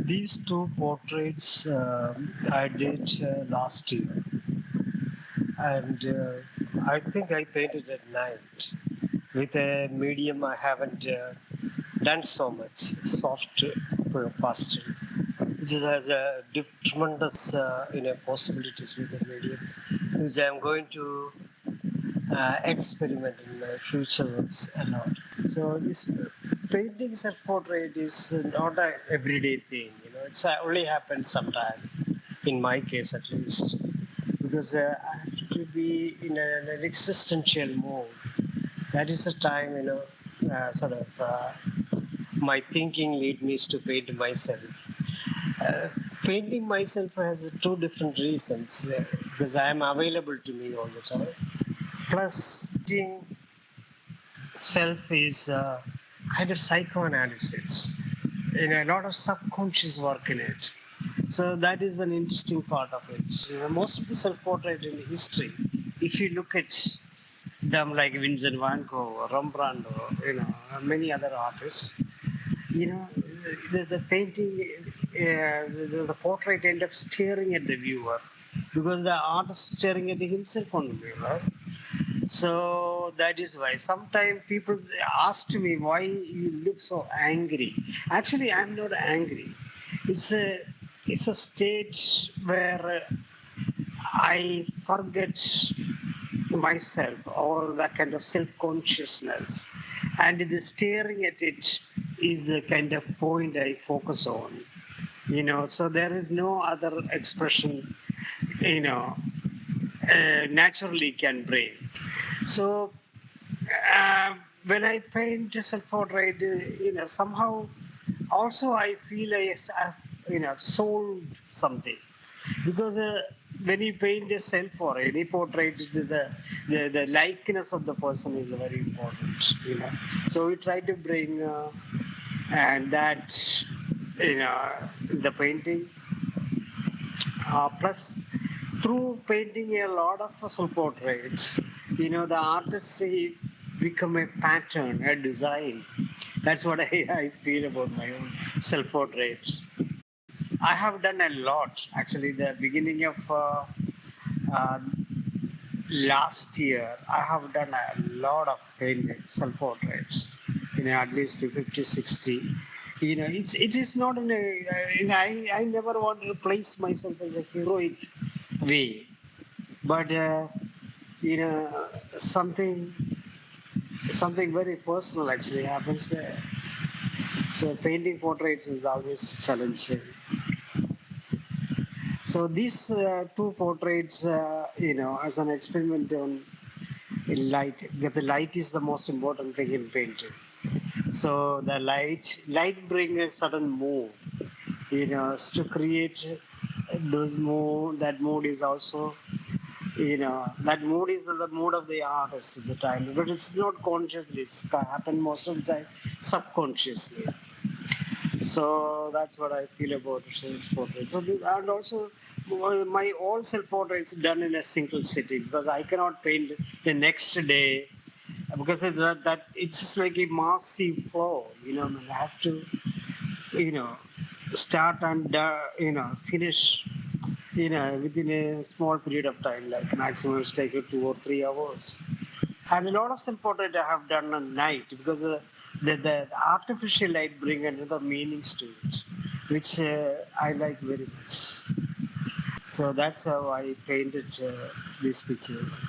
These two portraits I did last year, and I think I painted at night with a medium I haven't done so much, soft pastel, which has a tremendous possibilities with the medium, which I am going to experiment in my future works a lot. So this painting self-portrait is not a everyday thing. It's only happens sometime. In my case, at least, because I have to be in an existential mode. That is the time, sort of my thinking lead me to paint myself. Uh, Painting myself has two different reasons because I am available to me all the time. Plus, painting self is kind of psychoanalysis, a lot of subconscious work in it. So that is an interesting part of it. Most of the self-portrait in history, if you look at them like Vincent van Gogh or Rembrandt or many other artists, you know the painting, the portrait end up staring at the viewer because the artist staring at himself on the mirror. So that is why sometimes people ask to me why you look so angry. Actually, I'm not angry. It's a it's a state where I forget myself or that kind of self-consciousness, and the staring at it is the kind of point I focus on. So there is no other expression. You know, Naturally can bring. So when I paint a self-portrait, somehow also I feel I've sold something because when you paint a self or any portrait, the likeness of the person is very important. So we try to bring and that the painting. Plus, through painting a lot of self-portraits, the artists become a pattern, a design. That's what I feel about my own self-portraits. I have done a lot. Actually, the beginning of uh, last year, I have done a lot of painting, self-portraits, at least 50, 60. It is not in a, I never want to place myself as a heroic way, but you know, something, something very personal actually happens there. So painting portraits is always challenging. So these two portraits, as an experiment on light, because the light is the most important thing in painting. So the light brings a certain mood, to create those mood. That mood is also, that mood is the mood of the artist at the time, but it's not consciously. It's happen most of the time subconsciously. So that's what I feel about self-portrait. And also, my all self-portraits done in a single sitting because I cannot paint the next day because that it's just like a massive flow. I have to, you know, start and finish, within a small period of time, like maximum it's take you 2 or 3 hours. And a lot of self-portrait I have done at night because the artificial light bring another meanings to it, which I like very much. So that's how I painted these pictures.